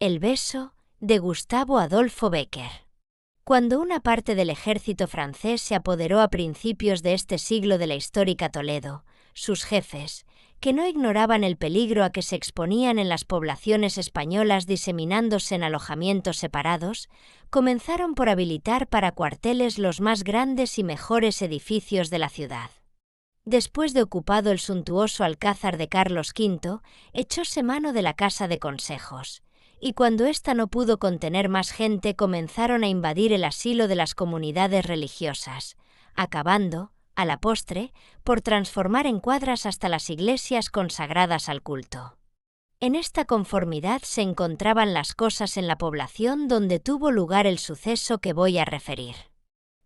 El beso, de Gustavo Adolfo Bécquer. Cuando una parte del ejército francés se apoderó a principios de este siglo de la histórica Toledo, sus jefes, que no ignoraban el peligro a que se exponían en las poblaciones españolas diseminándose en alojamientos separados, comenzaron por habilitar para cuarteles los más grandes y mejores edificios de la ciudad. Después de ocupado el suntuoso alcázar de Carlos V, echóse mano de la Casa de Consejos, y cuando ésta no pudo contener más gente comenzaron a invadir el asilo de las comunidades religiosas, acabando, a la postre, por transformar en cuadras hasta las iglesias consagradas al culto. En esta conformidad se encontraban las cosas en la población donde tuvo lugar el suceso que voy a referir.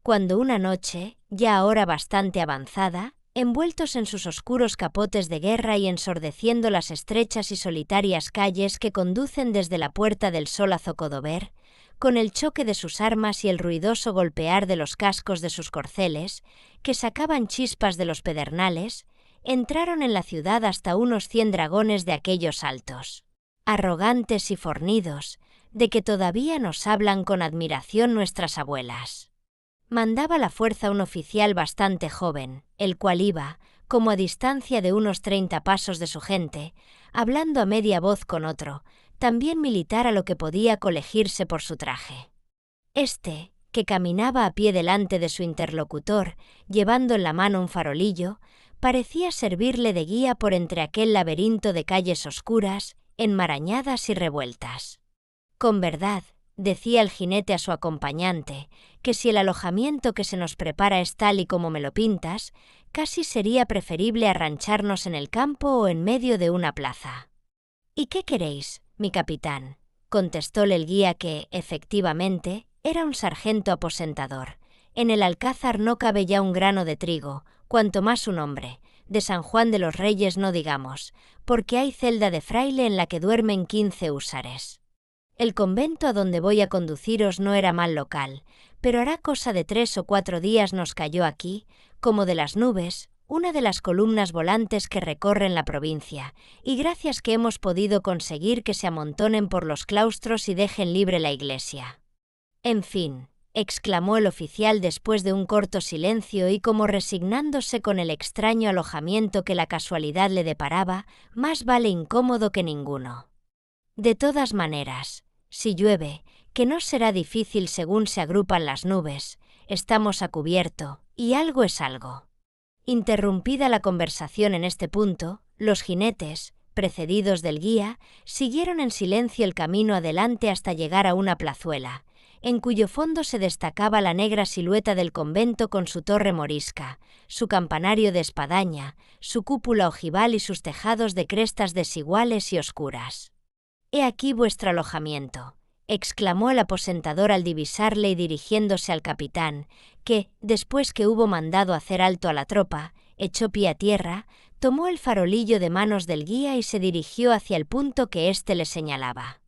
Cuando una noche, ya ahora bastante avanzada, envueltos en sus oscuros capotes de guerra y ensordeciendo las estrechas y solitarias calles que conducen desde la Puerta del Sol a Zocodover, con el choque de sus armas y el ruidoso golpear de los cascos de sus corceles, que sacaban chispas de los pedernales, entraron en la ciudad hasta unos 100 dragones de aquellos altos, arrogantes y fornidos, de que todavía nos hablan con admiración nuestras abuelas. Mandaba la fuerza un oficial bastante joven, el cual iba, como a distancia de unos 30 pasos de su gente, hablando a media voz con otro, también militar a lo que podía colegirse por su traje. Este, que caminaba a pie delante de su interlocutor, llevando en la mano un farolillo, parecía servirle de guía por entre aquel laberinto de calles oscuras, enmarañadas y revueltas. Con verdad, decía el jinete a su acompañante, que si el alojamiento que se nos prepara es tal y como me lo pintas, casi sería preferible arrancharnos en el campo o en medio de una plaza. «¿Y qué queréis, mi capitán?», contestóle el guía que, efectivamente, era un sargento aposentador. En el alcázar no cabe ya un grano de trigo, cuanto más un hombre, de San Juan de los Reyes no digamos, porque hay celda de fraile en la que duermen 15 húsares. El convento a donde voy a conduciros no era mal local, pero hará cosa de 3 o 4 días nos cayó aquí, como de las nubes, una de las columnas volantes que recorren la provincia, y gracias que hemos podido conseguir que se amontonen por los claustros y dejen libre la iglesia. En fin, exclamó el oficial después de un corto silencio y como resignándose con el extraño alojamiento que la casualidad le deparaba, más vale incómodo que ninguno. De todas maneras, si llueve, que no será difícil según se agrupan las nubes, estamos a cubierto, y algo es algo. Interrumpida la conversación en este punto, los jinetes, precedidos del guía, siguieron en silencio el camino adelante hasta llegar a una plazuela, en cuyo fondo se destacaba la negra silueta del convento con su torre morisca, su campanario de espadaña, su cúpula ojival y sus tejados de crestas desiguales y oscuras. «He aquí vuestro alojamiento», exclamó el aposentador al divisarle y dirigiéndose al capitán, que, después que hubo mandado hacer alto a la tropa, echó pie a tierra, tomó el farolillo de manos del guía y se dirigió hacia el punto que éste le señalaba.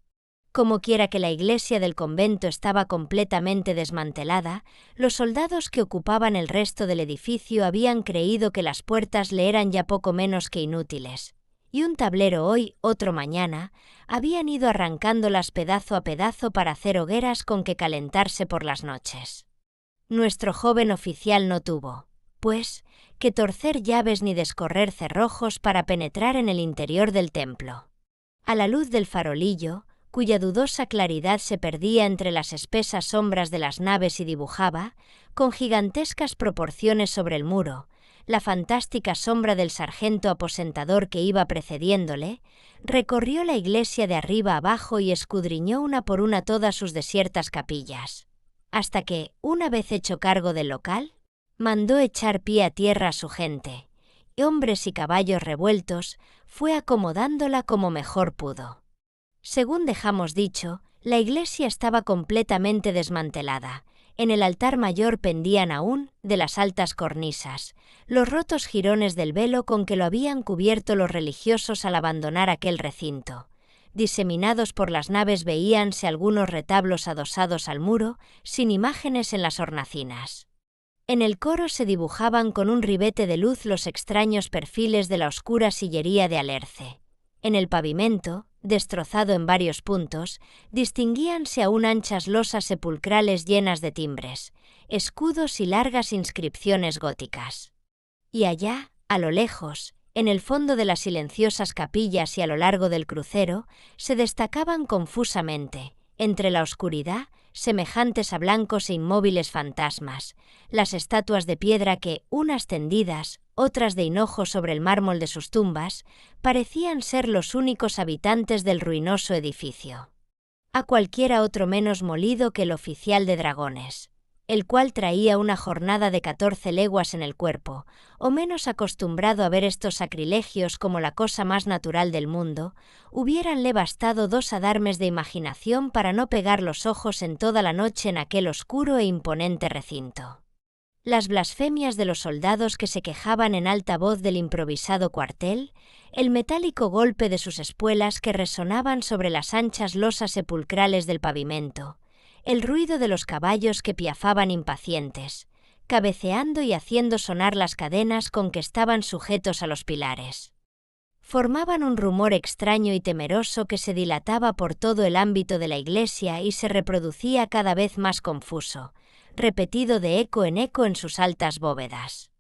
Como quiera que la iglesia del convento estaba completamente desmantelada, los soldados que ocupaban el resto del edificio habían creído que las puertas le eran ya poco menos que inútiles, y un tablero hoy, otro mañana, habían ido arrancándolas pedazo a pedazo para hacer hogueras con que calentarse por las noches. Nuestro joven oficial no tuvo, pues, que torcer llaves ni descorrer cerrojos para penetrar en el interior del templo. A la luz del farolillo, cuya dudosa claridad se perdía entre las espesas sombras de las naves y dibujaba, con gigantescas proporciones sobre el muro, la fantástica sombra del sargento aposentador que iba precediéndole, recorrió la iglesia de arriba abajo y escudriñó una por una todas sus desiertas capillas, hasta que, una vez hecho cargo del local, mandó echar pie a tierra a su gente, y hombres y caballos revueltos, fue acomodándola como mejor pudo. Según dejamos dicho, la iglesia estaba completamente desmantelada. En el altar mayor pendían aún, de las altas cornisas, los rotos jirones del velo con que lo habían cubierto los religiosos al abandonar aquel recinto. Diseminados por las naves veíanse algunos retablos adosados al muro, sin imágenes en las hornacinas. En el coro se dibujaban con un ribete de luz los extraños perfiles de la oscura sillería de alerce. En el pavimento, destrozado en varios puntos, distinguíanse aún anchas losas sepulcrales llenas de timbres, escudos y largas inscripciones góticas. Y allá, a lo lejos, en el fondo de las silenciosas capillas y a lo largo del crucero, se destacaban confusamente, entre la oscuridad, semejantes a blancos e inmóviles fantasmas, las estatuas de piedra que, unas tendidas, otras de hinojo sobre el mármol de sus tumbas, parecían ser los únicos habitantes del ruinoso edificio. A cualquiera otro menos molido que el oficial de dragones, el cual traía una jornada de 14 leguas en el cuerpo, o menos acostumbrado a ver estos sacrilegios como la cosa más natural del mundo, hubiéranle bastado 2 adarmes de imaginación para no pegar los ojos en toda la noche en aquel oscuro e imponente recinto. Las blasfemias de los soldados que se quejaban en alta voz del improvisado cuartel, el metálico golpe de sus espuelas que resonaban sobre las anchas losas sepulcrales del pavimento, el ruido de los caballos que piafaban impacientes, cabeceando y haciendo sonar las cadenas con que estaban sujetos a los pilares. Formaban un rumor extraño y temeroso que se dilataba por todo el ámbito de la iglesia y se reproducía cada vez más confuso, repetido de eco en sus altas bóvedas.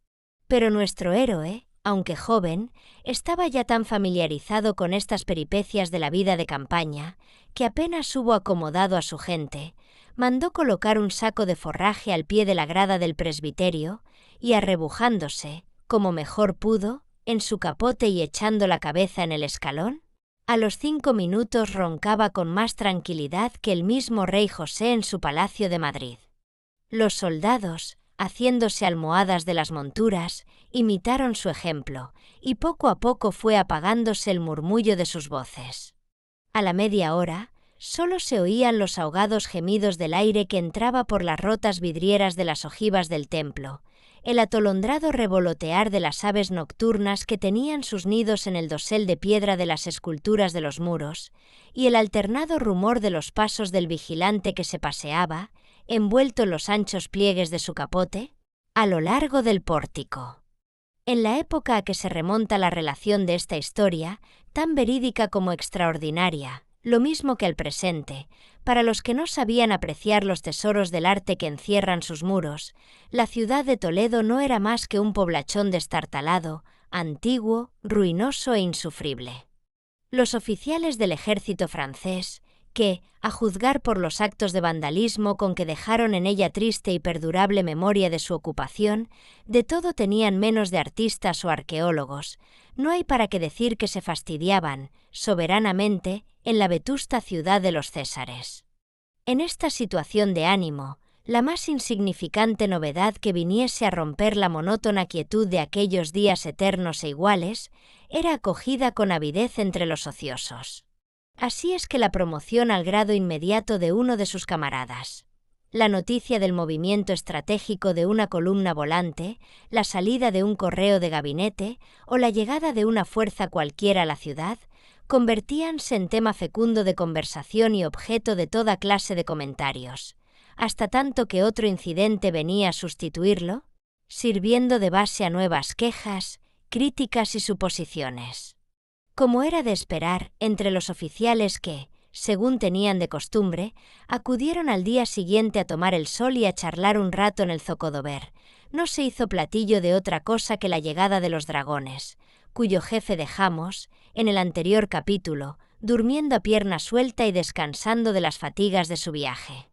Pero nuestro héroe, aunque joven, estaba ya tan familiarizado con estas peripecias de la vida de campaña, que apenas hubo acomodado a su gente, mandó colocar un saco de forraje al pie de la grada del presbiterio y, arrebujándose, como mejor pudo, en su capote y echando la cabeza en el escalón, a los 5 minutos roncaba con más tranquilidad que el mismo rey José en su palacio de Madrid. Los soldados, haciéndose almohadas de las monturas, imitaron su ejemplo, y poco a poco fue apagándose el murmullo de sus voces. A la media hora, solo se oían los ahogados gemidos del aire que entraba por las rotas vidrieras de las ojivas del templo, el atolondrado revolotear de las aves nocturnas que tenían sus nidos en el dosel de piedra de las esculturas de los muros, y el alternado rumor de los pasos del vigilante que se paseaba, envuelto en los anchos pliegues de su capote, a lo largo del pórtico. En la época a que se remonta la relación de esta historia, tan verídica como extraordinaria, lo mismo que al presente, para los que no sabían apreciar los tesoros del arte que encierran sus muros, la ciudad de Toledo no era más que un poblachón destartalado, antiguo, ruinoso e insufrible. Los oficiales del ejército francés, que, a juzgar por los actos de vandalismo con que dejaron en ella triste y perdurable memoria de su ocupación, de todo tenían menos de artistas o arqueólogos, no hay para qué decir que se fastidiaban, soberanamente, en la vetusta ciudad de los Césares. En esta situación de ánimo, la más insignificante novedad que viniese a romper la monótona quietud de aquellos días eternos e iguales, era acogida con avidez entre los ociosos. Así es que la promoción al grado inmediato de uno de sus camaradas, la noticia del movimiento estratégico de una columna volante, la salida de un correo de gabinete o la llegada de una fuerza cualquiera a la ciudad, convertíanse en tema fecundo de conversación y objeto de toda clase de comentarios, hasta tanto que otro incidente venía a sustituirlo, sirviendo de base a nuevas quejas, críticas y suposiciones. Como era de esperar, entre los oficiales que, según tenían de costumbre, acudieron al día siguiente a tomar el sol y a charlar un rato en el zocodover, no se hizo platillo de otra cosa que la llegada de los dragones, cuyo jefe dejamos, en el anterior capítulo, durmiendo a pierna suelta y descansando de las fatigas de su viaje.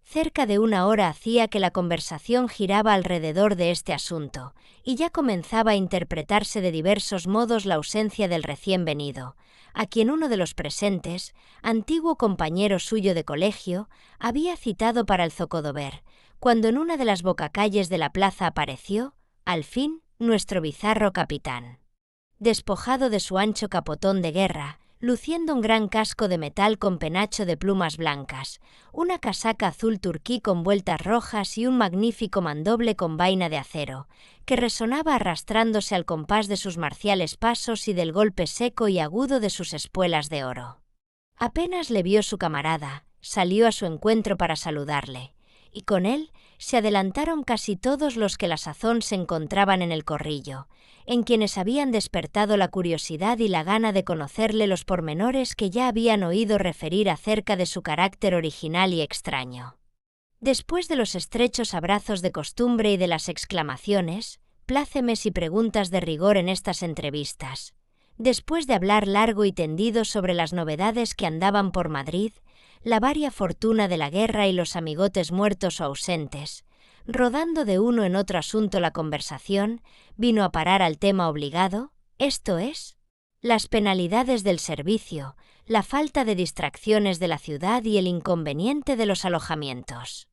Cerca de 1 hora hacía que la conversación giraba alrededor de este asunto, y ya comenzaba a interpretarse de diversos modos la ausencia del recién venido, a quien uno de los presentes, antiguo compañero suyo de colegio, había citado para el zocodover, cuando en una de las bocacalles de la plaza apareció, al fin, nuestro bizarro capitán. Despojado de su ancho capotón de guerra, luciendo un gran casco de metal con penacho de plumas blancas, una casaca azul turquí con vueltas rojas y un magnífico mandoble con vaina de acero, que resonaba arrastrándose al compás de sus marciales pasos y del golpe seco y agudo de sus espuelas de oro. Apenas le vio su camarada, salió a su encuentro para saludarle, y con él se adelantaron casi todos los que a la sazón se encontraban en el corrillo, en quienes habían despertado la curiosidad y la gana de conocerle los pormenores que ya habían oído referir acerca de su carácter original y extraño. Después de los estrechos abrazos de costumbre y de las exclamaciones, plácemes y preguntas de rigor en estas entrevistas, después de hablar largo y tendido sobre las novedades que andaban por Madrid, la varia fortuna de la guerra y los amigotes muertos o ausentes, rodando de uno en otro asunto la conversación, vino a parar al tema obligado, esto es, las penalidades del servicio, la falta de distracciones de la ciudad y el inconveniente de los alojamientos.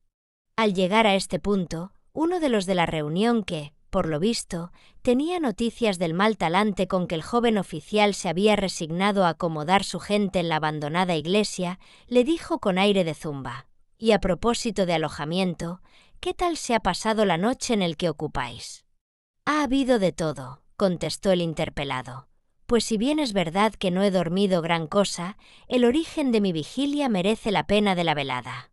Al llegar a este punto, uno de los de la reunión que, por lo visto, tenía noticias del mal talante con que el joven oficial se había resignado a acomodar su gente en la abandonada iglesia, le dijo con aire de zumba: «Y a propósito de alojamiento, ¿qué tal se ha pasado la noche en el que ocupáis?» «Ha habido de todo», contestó el interpelado, «pues si bien es verdad que no he dormido gran cosa, el origen de mi vigilia merece la pena de la velada».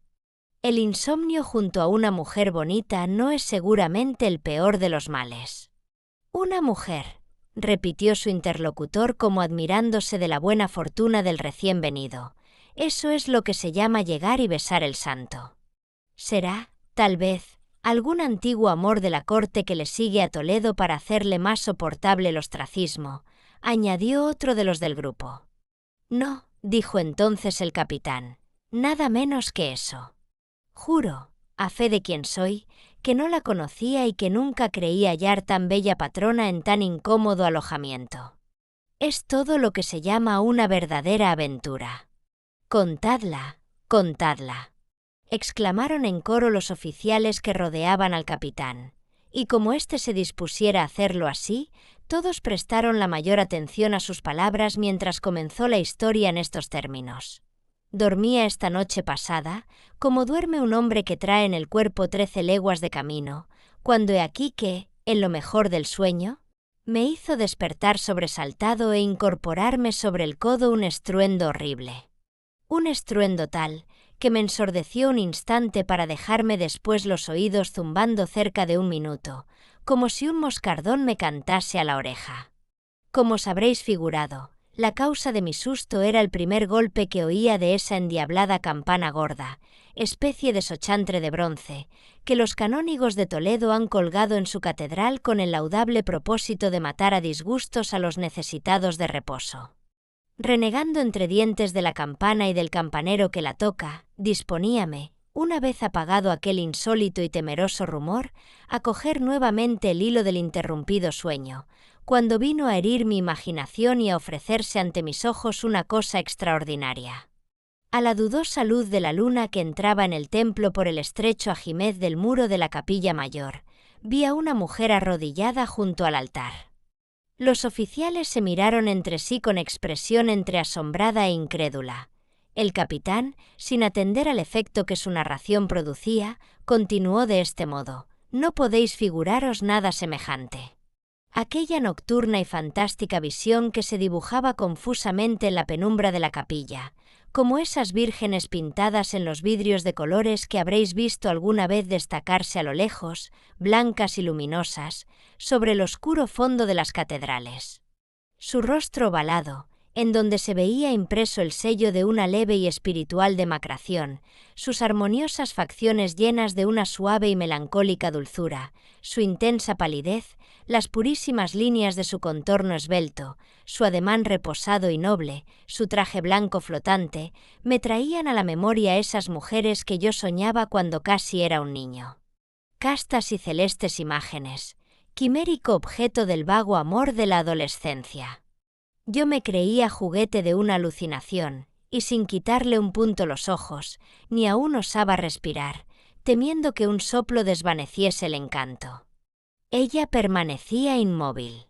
El insomnio junto a una mujer bonita no es seguramente el peor de los males. «Una mujer», repitió su interlocutor como admirándose de la buena fortuna del recién venido. «Eso es lo que se llama llegar y besar el santo. Será, tal vez, algún antiguo amor de la corte que le sigue a Toledo para hacerle más soportable el ostracismo», añadió otro de los del grupo. «No», dijo entonces el capitán, «nada menos que eso. Juro, a fe de quien soy, que no la conocía y que nunca creí hallar tan bella patrona en tan incómodo alojamiento. Es todo lo que se llama una verdadera aventura». «Contadla, contadla», exclamaron en coro los oficiales que rodeaban al capitán, y como éste se dispusiera a hacerlo así, todos prestaron la mayor atención a sus palabras mientras comenzó la historia en estos términos. «Dormía esta noche pasada, como duerme un hombre que trae en el cuerpo 13 leguas de camino, cuando he aquí que, en lo mejor del sueño, me hizo despertar sobresaltado e incorporarme sobre el codo un estruendo horrible. Un estruendo tal, que me ensordeció un instante para dejarme después los oídos zumbando cerca de un minuto, como si un moscardón me cantase a la oreja. Como os habréis figurado, la causa de mi susto era el primer golpe que oía de esa endiablada campana gorda, especie de sochantre de bronce, que los canónigos de Toledo han colgado en su catedral con el laudable propósito de matar a disgustos a los necesitados de reposo. Renegando entre dientes de la campana y del campanero que la toca, disponíame, una vez apagado aquel insólito y temeroso rumor, a coger nuevamente el hilo del interrumpido sueño, cuando vino a herir mi imaginación y a ofrecerse ante mis ojos una cosa extraordinaria. A la dudosa luz de la luna que entraba en el templo por el estrecho ajimez del muro de la capilla mayor, vi a una mujer arrodillada junto al altar. Los oficiales se miraron entre sí con expresión entre asombrada e incrédula. El capitán, sin atender al efecto que su narración producía, continuó de este modo: «No podéis figuraros nada semejante. Aquella nocturna y fantástica visión que se dibujaba confusamente en la penumbra de la capilla, como esas vírgenes pintadas en los vidrios de colores que habréis visto alguna vez destacarse a lo lejos, blancas y luminosas, sobre el oscuro fondo de las catedrales. Su rostro ovalado, en donde se veía impreso el sello de una leve y espiritual demacración, sus armoniosas facciones llenas de una suave y melancólica dulzura, su intensa palidez, las purísimas líneas de su contorno esbelto, su ademán reposado y noble, su traje blanco flotante, me traían a la memoria esas mujeres que yo soñaba cuando casi era un niño. Castas y celestes imágenes, quimérico objeto del vago amor de la adolescencia. Yo me creía juguete de una alucinación, y sin quitarle un punto los ojos, ni aún osaba respirar, temiendo que un soplo desvaneciese el encanto. Ella permanecía inmóvil.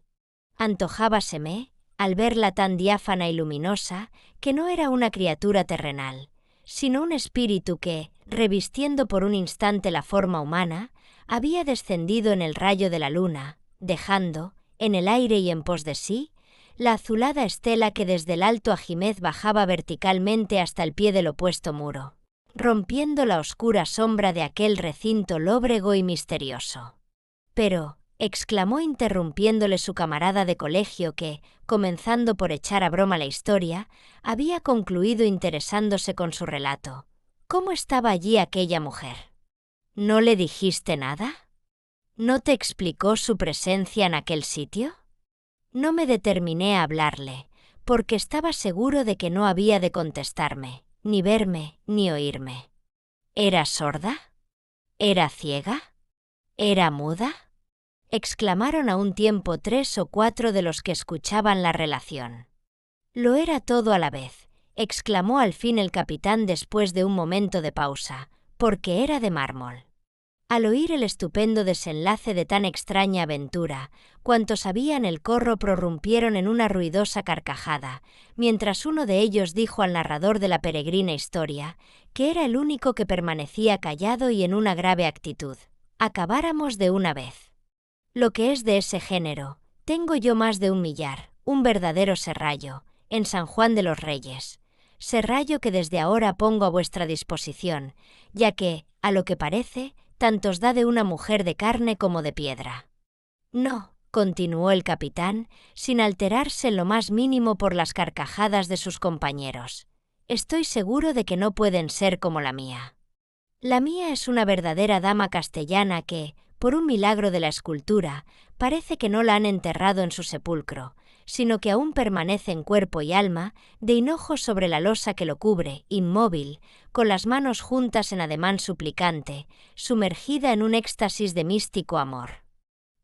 Antojábaseme, al verla tan diáfana y luminosa, que no era una criatura terrenal, sino un espíritu que, revistiendo por un instante la forma humana, había descendido en el rayo de la luna, dejando, en el aire y en pos de sí, la azulada estela que desde el alto ajimez bajaba verticalmente hasta el pie del opuesto muro. rompiendo la oscura sombra de aquel recinto lóbrego y misterioso. Pero, exclamó interrumpiéndole su camarada de colegio que, comenzando por echar a broma la historia, había concluido interesándose con su relato, ¿cómo estaba allí aquella mujer? ¿No le dijiste nada? ¿No te explicó su presencia en aquel sitio? No me determiné a hablarle, porque estaba seguro de que no había de contestarme, ni verme, ni oírme. ¿Era sorda? ¿Era ciega? ¿Era muda? Exclamaron a un tiempo 3 o 4 de los que escuchaban la relación. Lo era todo a la vez, exclamó al fin el capitán después de un momento de pausa, porque era de mármol. Al oír el estupendo desenlace de tan extraña aventura, cuantos habían el corro prorrumpieron en una ruidosa carcajada, mientras uno de ellos dijo al narrador de la peregrina historia, que era el único que permanecía callado y en una grave actitud: «Acabáramos de una vez. Lo que es de ese género, tengo yo más de 1 millar, un verdadero serrallo, en San Juan de los Reyes, serrallo que desde ahora pongo a vuestra disposición, ya que, a lo que parece, tanto os da de una mujer de carne como de piedra». «No», continuó el capitán, sin alterarse en lo más mínimo por las carcajadas de sus compañeros, «estoy seguro de que no pueden ser como la mía. La mía es una verdadera dama castellana que, por un milagro de la escultura, parece que no la han enterrado en su sepulcro, sino que aún permanece en cuerpo y alma, de hinojo sobre la losa que lo cubre, inmóvil, con las manos juntas en ademán suplicante, sumergida en un éxtasis de místico amor.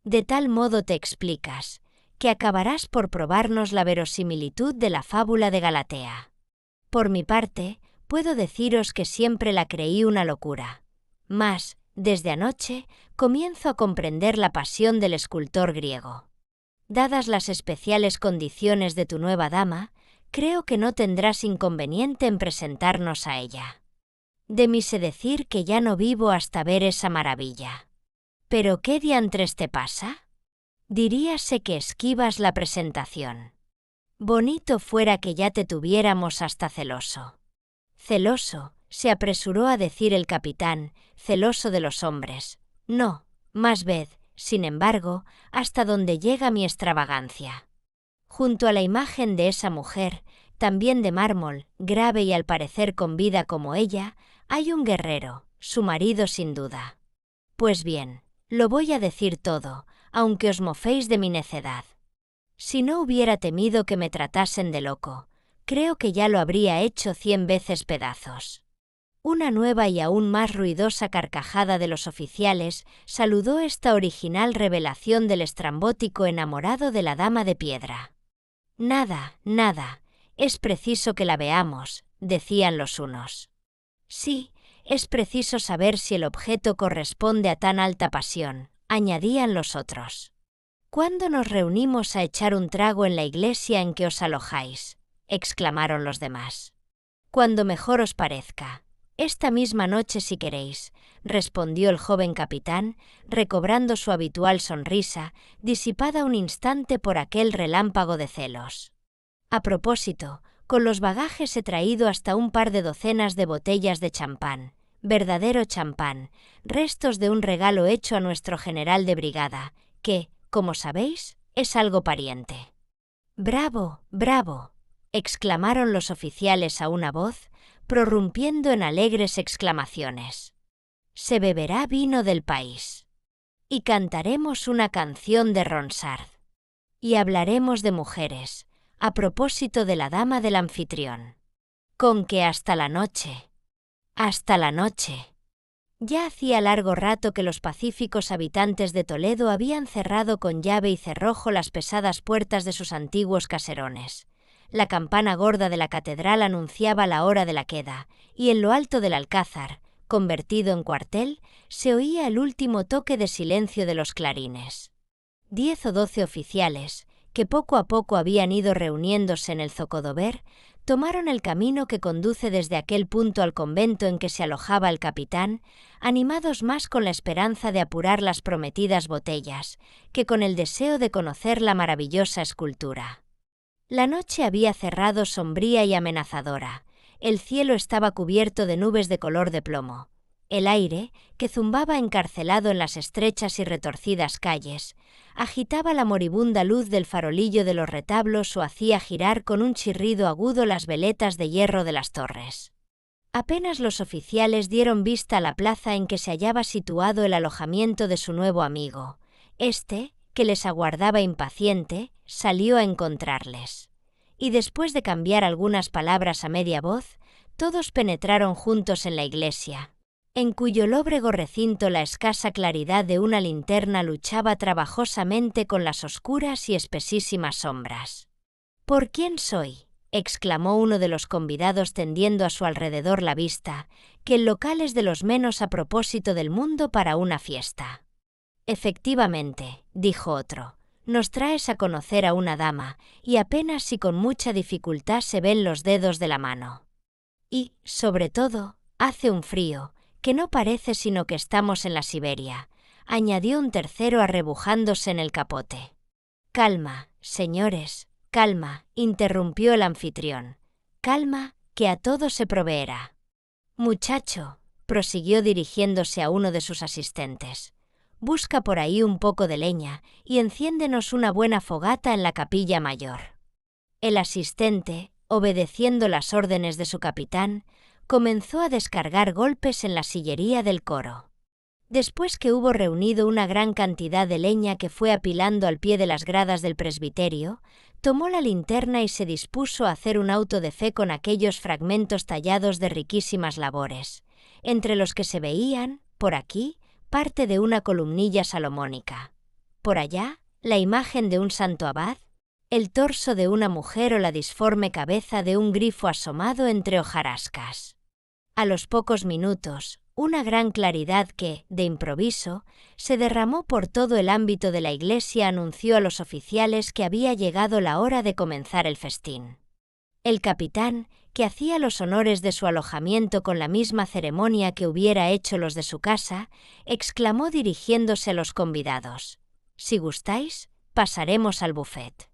De tal modo te explicas, que acabarás por probarnos la verosimilitud de la fábula de Galatea. Por mi parte, puedo deciros que siempre la creí una locura. Mas, desde anoche, comienzo a comprender la pasión del escultor griego. Dadas las especiales condiciones de tu nueva dama, creo que no tendrás inconveniente en presentarnos a ella. De mí sé decir que ya no vivo hasta ver esa maravilla. ¿Pero qué diantres te pasa? Diríase que esquivas la presentación. Bonito fuera que ya te tuviéramos hasta celoso. Celoso, se apresuró a decir el capitán, celoso de los hombres. No, más ved, sin embargo, hasta donde llega mi extravagancia. Junto a la imagen de esa mujer, también de mármol, grave y al parecer con vida como ella, hay un guerrero, su marido sin duda. Pues bien, lo voy a decir todo, aunque os moféis de mi necedad. Si no hubiera temido que me tratasen de loco, creo que ya lo habría hecho 100 veces pedazos. Una nueva y aún más ruidosa carcajada de los oficiales saludó esta original revelación del estrambótico enamorado de la dama de piedra. «Nada, nada, es preciso que la veamos», decían los unos. «Sí, es preciso saber si el objeto corresponde a tan alta pasión», añadían los otros. «¿Cuándo nos reunimos a echar un trago en la iglesia en que os alojáis?», exclamaron los demás. «Cuando mejor os parezca. Esta misma noche si queréis», respondió el joven capitán, recobrando su habitual sonrisa, disipada un instante por aquel relámpago de celos. «A propósito, con los bagajes he traído hasta un par de docenas de botellas de champán, verdadero champán, restos de un regalo hecho a nuestro general de brigada, que, como sabéis, es algo pariente». «¡Bravo, bravo!», exclamaron los oficiales a una voz, prorrumpiendo en alegres exclamaciones. «Se beberá vino del país. Y cantaremos una canción de Ronsard. Y hablaremos de mujeres, a propósito de la dama del anfitrión. Con que hasta la noche. Hasta la noche». Ya hacía largo rato que los pacíficos habitantes de Toledo habían cerrado con llave y cerrojo las pesadas puertas de sus antiguos caserones. La campana gorda de la catedral anunciaba la hora de la queda, y en lo alto del alcázar, convertido en cuartel, se oía el último toque de silencio de los clarines. 10 o 12 oficiales, que poco a poco habían ido reuniéndose en el zocodover, tomaron el camino que conduce desde aquel punto al convento en que se alojaba el capitán, animados más con la esperanza de apurar las prometidas botellas, que con el deseo de conocer la maravillosa escultura. La noche había cerrado sombría y amenazadora, El cielo estaba cubierto de nubes de color de plomo. El aire, que zumbaba encarcelado en las estrechas y retorcidas calles, agitaba la moribunda luz del farolillo de los retablos o hacía girar con un chirrido agudo las veletas de hierro de las torres. Apenas los oficiales dieron vista a la plaza en que se hallaba situado el alojamiento de su nuevo amigo. Este, que les aguardaba impaciente, salió a encontrarles. Y después de cambiar algunas palabras a media voz, todos penetraron juntos en la iglesia, en cuyo lóbrego recinto la escasa claridad de una linterna luchaba trabajosamente con las oscuras y espesísimas sombras. «¿Por quién soy?», exclamó uno de los convidados tendiendo a su alrededor la vista, que el local es de los menos a propósito del mundo para una fiesta. «Efectivamente», dijo otro, «nos traes a conocer a una dama, y apenas si con mucha dificultad se ven los dedos de la mano. Y, sobre todo, hace un frío, que no parece sino que estamos en la Siberia», añadió un tercero arrebujándose en el capote. «Calma, señores, calma», interrumpió el anfitrión. «Calma, que a todo se proveerá. Muchacho», prosiguió dirigiéndose a uno de sus asistentes, «busca por ahí un poco de leña y enciéndenos una buena fogata en la capilla mayor». El asistente, obedeciendo las órdenes de su capitán, comenzó a descargar golpes en la sillería del coro. Después que hubo reunido una gran cantidad de leña que fue apilando al pie de las gradas del presbiterio, tomó la linterna y se dispuso a hacer un auto de fe con aquellos fragmentos tallados de riquísimas labores, entre los que se veían, por aquí, parte de una columnilla salomónica, por allá, la imagen de un santo abad, el torso de una mujer o la disforme cabeza de un grifo asomado entre hojarascas. A los pocos minutos, una gran claridad que, de improviso, se derramó por todo el ámbito de la iglesia anunció a los oficiales que había llegado la hora de comenzar el festín. El capitán, que hacía los honores de su alojamiento con la misma ceremonia que hubiera hecho los de su casa, exclamó dirigiéndose a los convidados: «Si gustáis, pasaremos al buffet».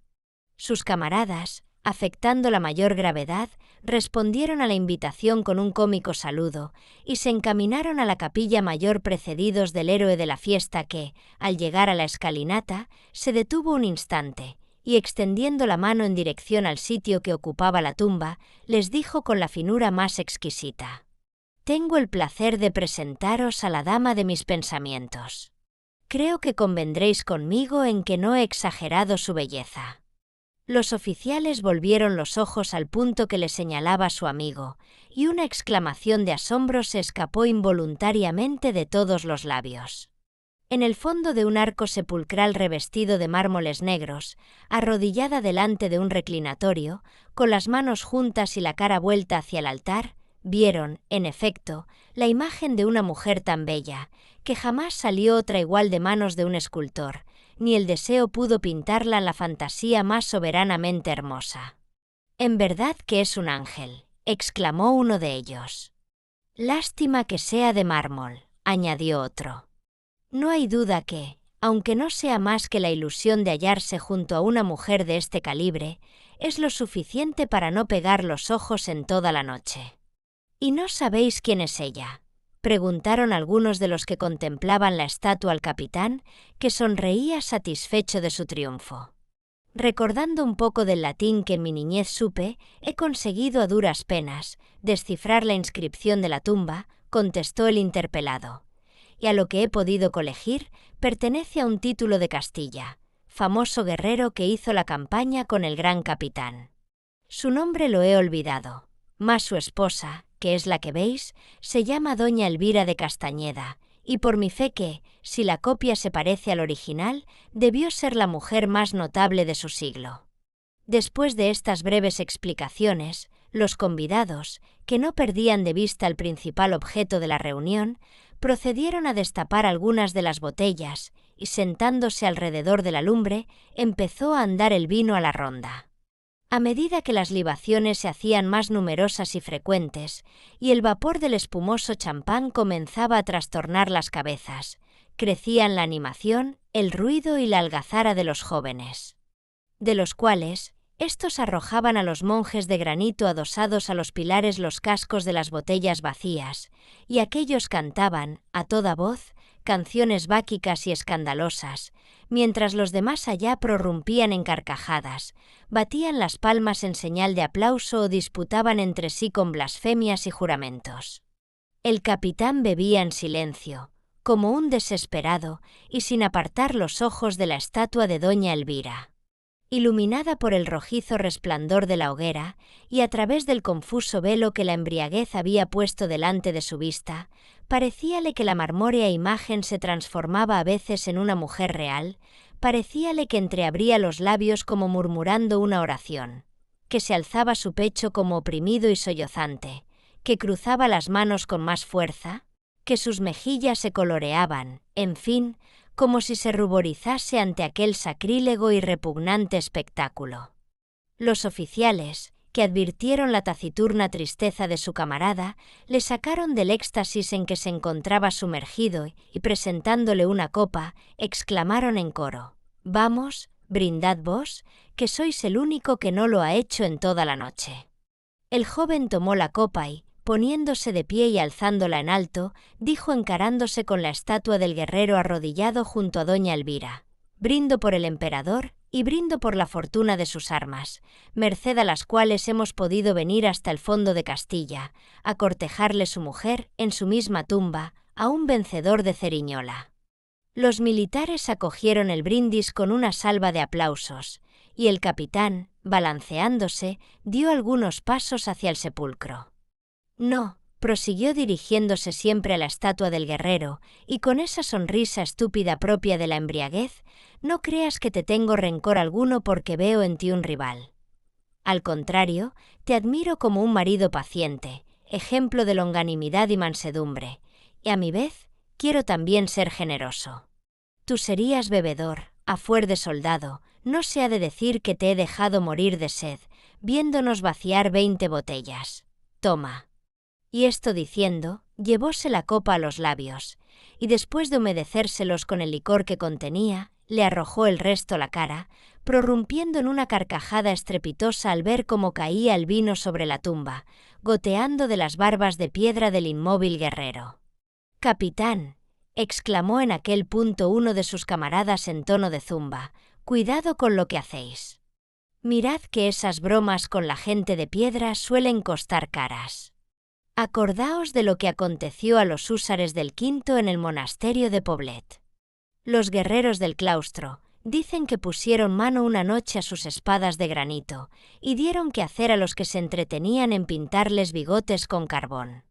Sus camaradas, afectando la mayor gravedad, respondieron a la invitación con un cómico saludo y se encaminaron a la capilla mayor precedidos del héroe de la fiesta que, al llegar a la escalinata, se detuvo un instante y, extendiendo la mano en dirección al sitio que ocupaba la tumba, les dijo con la finura más exquisita: «Tengo el placer de presentaros a la dama de mis pensamientos. Creo que convendréis conmigo en que no he exagerado su belleza». Los oficiales volvieron los ojos al punto que le señalaba su amigo, y una exclamación de asombro se escapó involuntariamente de todos los labios. En el fondo de un arco sepulcral revestido de mármoles negros, arrodillada delante de un reclinatorio, con las manos juntas y la cara vuelta hacia el altar, vieron, en efecto, la imagen de una mujer tan bella, que jamás salió otra igual de manos de un escultor, ni el deseo pudo pintarla en la fantasía más soberanamente hermosa. «En verdad que es un ángel», exclamó uno de ellos. «Lástima que sea de mármol», añadió otro. «No hay duda que, aunque no sea más que la ilusión de hallarse junto a una mujer de este calibre, es lo suficiente para no pegar los ojos en toda la noche». «¿Y no sabéis quién es ella?», preguntaron algunos de los que contemplaban la estatua al capitán, que sonreía satisfecho de su triunfo. «Recordando un poco del latín que en mi niñez supe, he conseguido a duras penas descifrar la inscripción de la tumba», contestó el interpelado. «Y a lo que he podido colegir, pertenece a un título de Castilla, famoso guerrero que hizo la campaña con el gran capitán. Su nombre lo he olvidado, mas su esposa, que es la que veis, se llama doña Elvira de Castañeda, y por mi fe que, si la copia se parece al original, debió ser la mujer más notable de su siglo». Después de estas breves explicaciones, los convidados, que no perdían de vista el principal objeto de la reunión, procedieron a destapar algunas de las botellas y, sentándose alrededor de la lumbre, empezó a andar el vino a la ronda. A medida que las libaciones se hacían más numerosas y frecuentes, y el vapor del espumoso champán comenzaba a trastornar las cabezas, crecían la animación, el ruido y la algazara de los jóvenes, de los cuales, Estos arrojaban a los monjes de granito adosados a los pilares los cascos de las botellas vacías, y aquellos cantaban, a toda voz, canciones báquicas y escandalosas, mientras los de más allá prorrumpían en carcajadas, batían las palmas en señal de aplauso o disputaban entre sí con blasfemias y juramentos. El capitán bebía en silencio, como un desesperado, y sin apartar los ojos de la estatua de doña Elvira. Iluminada por el rojizo resplandor de la hoguera, y a través del confuso velo que la embriaguez había puesto delante de su vista, parecíale que la marmórea imagen se transformaba a veces en una mujer real, parecíale que entreabría los labios como murmurando una oración, que se alzaba su pecho como oprimido y sollozante, que cruzaba las manos con más fuerza, que sus mejillas se coloreaban, en fin, como si se ruborizase ante aquel sacrílego y repugnante espectáculo. Los oficiales, que advirtieron la taciturna tristeza de su camarada, le sacaron del éxtasis en que se encontraba sumergido y, presentándole una copa, exclamaron en coro: «Vamos, brindad vos, que sois el único que no lo ha hecho en toda la noche». El joven tomó la copa y, poniéndose de pie y alzándola en alto, dijo encarándose con la estatua del guerrero arrodillado junto a doña Elvira: «Brindo por el emperador y brindo por la fortuna de sus armas, merced a las cuales hemos podido venir hasta el fondo de Castilla, a cortejarle su mujer, en su misma tumba, a un vencedor de Ceriñola». Los militares acogieron el brindis con una salva de aplausos, y el capitán, balanceándose, dio algunos pasos hacia el sepulcro. «No», prosiguió dirigiéndose siempre a la estatua del guerrero, y con esa sonrisa estúpida propia de la embriaguez, «no creas que te tengo rencor alguno porque veo en ti un rival. Al contrario, te admiro como un marido paciente, ejemplo de longanimidad y mansedumbre, y a mi vez quiero también ser generoso. Tú serías bebedor, a fuer de soldado, no se ha de decir que te he dejado morir de sed, viéndonos vaciar 20 botellas. Toma». Y esto diciendo, llevóse la copa a los labios, y después de humedecérselos con el licor que contenía, le arrojó el resto a la cara, prorrumpiendo en una carcajada estrepitosa al ver cómo caía el vino sobre la tumba, goteando de las barbas de piedra del inmóvil guerrero. «Capitán», exclamó en aquel punto uno de sus camaradas en tono de zumba, «cuidado con lo que hacéis. Mirad que esas bromas con la gente de piedra suelen costar caras. Acordaos de lo que aconteció a los húsares del Quinto en el monasterio de Poblet. Los guerreros del claustro dicen que pusieron mano una noche a sus espadas de granito y dieron que hacer a los que se entretenían en pintarles bigotes con carbón.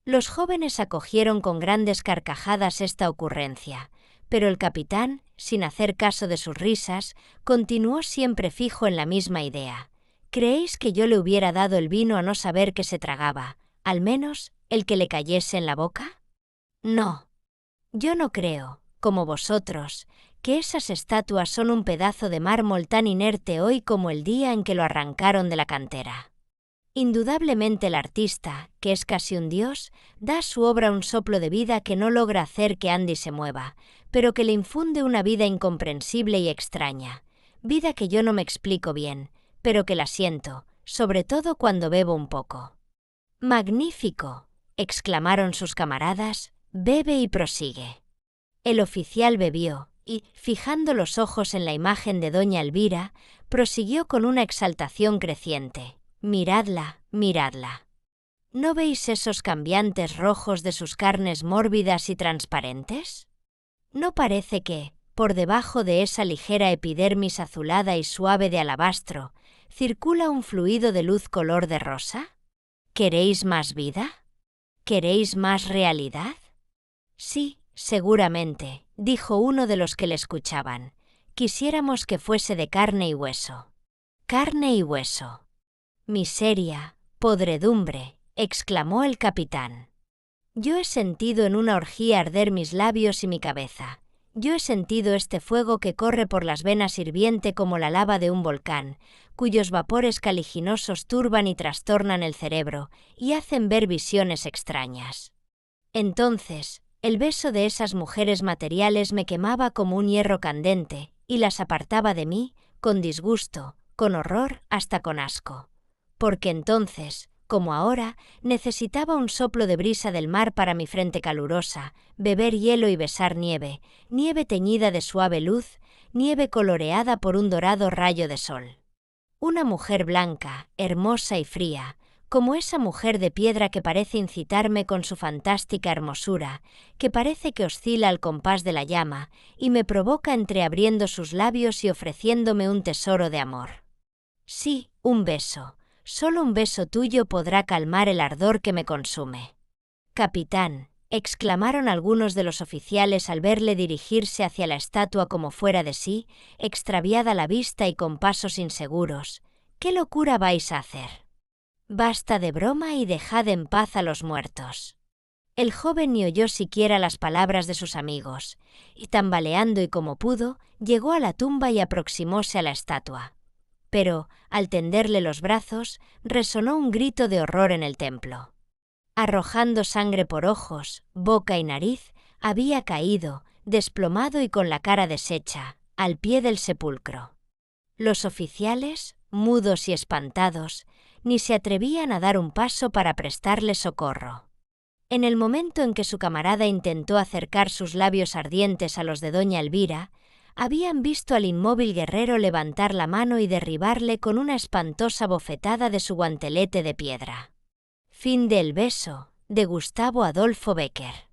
Los jóvenes acogieron con grandes carcajadas esta ocurrencia, pero el capitán, sin hacer caso de sus risas, continuó siempre fijo en la misma idea. «¿Creéis que yo le hubiera dado el vino a no saber que se tragaba, al menos el que le cayese en la boca? No. Yo no creo, como vosotros, que esas estatuas son un pedazo de mármol tan inerte hoy como el día en que lo arrancaron de la cantera. Indudablemente el artista, que es casi un dios, da a su obra un soplo de vida que no logra hacer que Andy se mueva, pero que le infunde una vida incomprensible y extraña, vida que yo no me explico bien, pero que la siento, sobre todo cuando bebo un poco». «¡Magnífico!», exclamaron sus camaradas, «bebe y prosigue». El oficial bebió y, fijando los ojos en la imagen de doña Elvira, prosiguió con una exaltación creciente: «Miradla, miradla. ¿No veis esos cambiantes rojos de sus carnes mórbidas y transparentes? ¿No parece que, por debajo de esa ligera epidermis azulada y suave de alabastro, circula un fluido de luz color de rosa? ¿Queréis más vida? ¿Queréis más realidad?» «Sí, seguramente», dijo uno de los que le escuchaban. «Quisiéramos que fuese de carne y hueso». «Carne y hueso». «Miseria, podredumbre», exclamó el capitán. «Yo he sentido en una orgía arder mis labios y mi cabeza. Yo he sentido este fuego que corre por las venas hirviente como la lava de un volcán, cuyos vapores caliginosos turban y trastornan el cerebro y hacen ver visiones extrañas. Entonces, el beso de esas mujeres materiales me quemaba como un hierro candente y las apartaba de mí, con disgusto, con horror hasta con asco. Porque entonces, como ahora, necesitaba un soplo de brisa del mar para mi frente calurosa, beber hielo y besar nieve, nieve teñida de suave luz, nieve coloreada por un dorado rayo de sol. Una mujer blanca, hermosa y fría, como esa mujer de piedra que parece incitarme con su fantástica hermosura, que parece que oscila al compás de la llama y me provoca entreabriendo sus labios y ofreciéndome un tesoro de amor. Sí, un beso. Solo un beso tuyo podrá calmar el ardor que me consume. Capitán, exclamaron algunos de los oficiales al verle dirigirse hacia la estatua como fuera de sí, extraviada la vista y con pasos inseguros. ¿Qué locura vais a hacer? Basta de broma y dejad en paz a los muertos. El joven ni oyó siquiera las palabras de sus amigos, y tambaleando y como pudo, llegó a la tumba y aproximóse a la estatua. Pero, al tenderle los brazos, resonó un grito de horror en el templo. Arrojando sangre por ojos, boca y nariz, había caído, desplomado y con la cara deshecha, al pie del sepulcro. Los oficiales, mudos y espantados, ni se atrevían a dar un paso para prestarle socorro. En el momento en que su camarada intentó acercar sus labios ardientes a los de doña Elvira, habían visto al inmóvil guerrero levantar la mano y derribarle con una espantosa bofetada de su guantelete de piedra. Fin del beso, de Gustavo Adolfo Bécquer.